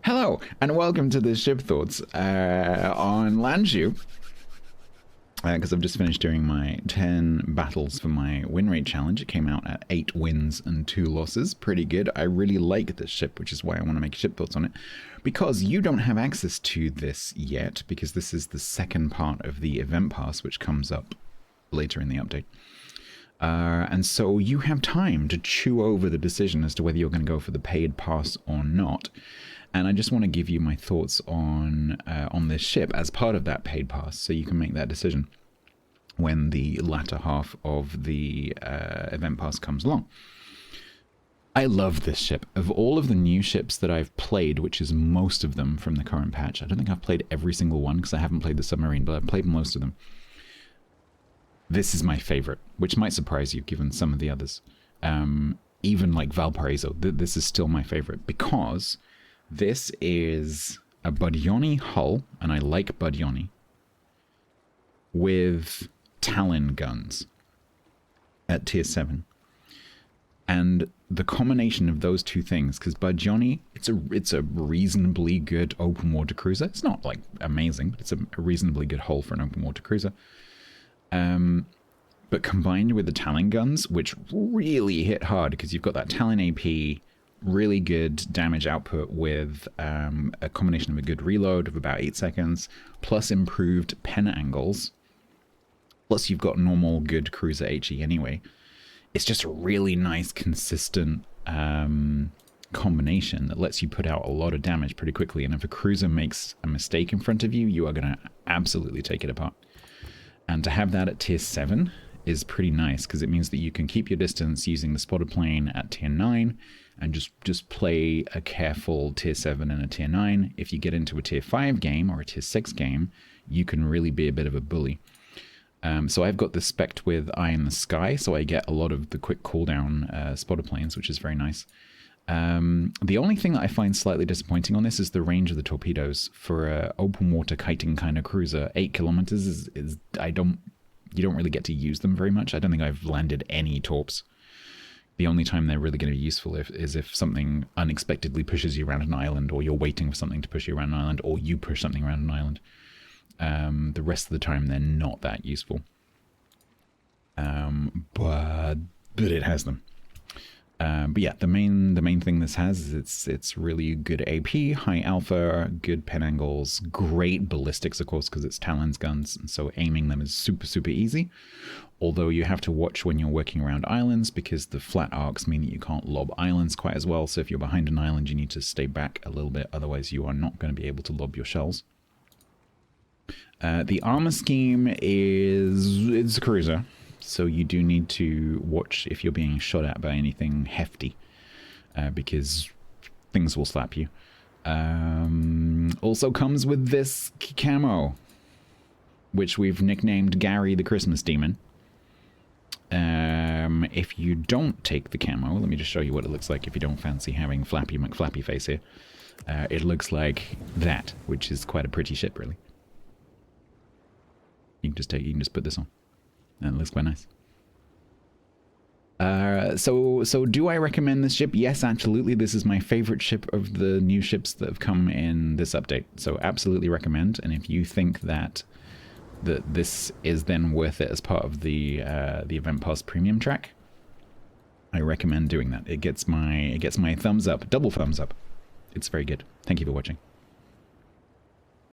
Hello, and welcome to the Ship Thoughts on Lanzhou. Because I've just finished doing my 10 battles for my win rate challenge. It came out at 8 wins and 2 losses. Pretty good. I really like this ship, which is why I want to make Ship Thoughts on it. Because you don't have access to this yet, because this is the second part of the event pass, which comes up later in the update. And so you have time to chew over the decision as to whether you're going to go for the paid pass or not. And I just want to give you my thoughts on this ship as part of that paid pass, so you can make that decision when the latter half of the event pass comes along. I love this ship. Of all of the new ships that I've played, which is most of them from the current patch, I don't think I've played every single one because I haven't played the submarine, but I've played most of them. This is my favorite, which might surprise you given some of the others. Even like Valparaiso, this is still my favorite because this is a Badioni hull, and I like Badioni, with Talon guns at tier 7. And the combination of those two things, because Badioni, it's a reasonably good open water cruiser. It's not like amazing, but it's a reasonably good hull for an open water cruiser. But combined with the Talon guns, which really hit hard because you've got that Talon AP, really good damage output with a combination of a good reload of about 8 seconds, plus improved pen angles, plus you've got normal good cruiser HE anyway. It's just a really nice, consistent combination that lets you put out a lot of damage pretty quickly, and if a cruiser makes a mistake in front of you, you are going to absolutely take it apart. And to have that at tier 7 is pretty nice, because it means that you can keep your distance using the spotted plane at tier 9, and just play a careful tier 7 and a tier 9. If you get into a tier 5 game or a tier 6 game, you can really be a bit of a bully. So I've got this spec'd with Eye in the Sky, so I get a lot of the quick cooldown spotted planes, which is very nice. The only thing that I find slightly disappointing on this is the range of the torpedoes. For an open water kiting kind of cruiser, 8 kilometers is you don't really get to use them very much. I don't think I've landed any torps. The only time they're really going to be useful is if something unexpectedly pushes you around an island, or you're waiting for something to push you around an island, or you push something around an island. The rest of the time, they're not that useful. But it has them. But yeah, the main thing this has is it's really good AP, high alpha, good pen angles, great ballistics, of course, because it's Talon's guns, and so aiming them is super easy. Although you have to watch when you're working around islands, because the flat arcs mean that you can't lob islands quite as well. So if you're behind an island, you need to stay back a little bit, otherwise you are not going to be able to lob your shells. The armor scheme it's a cruiser. So you do need to watch if you're being shot at by anything hefty, because things will slap you. Also comes with this camo, which we've nicknamed Gary the Christmas Demon. If you don't take the camo, let me just show you what it looks like if you don't fancy having Flappy McFlappy face here. It looks like that, which is quite a pretty ship, really. You can just put this on. And it looks quite nice. So do I recommend this ship? Yes, absolutely. This is my favorite ship of the new ships that have come in this update. So absolutely recommend. And if you think that this is then worth it as part of the Event Pass Premium track, I recommend doing that. It gets my thumbs up, double thumbs up. It's very good. Thank you for watching.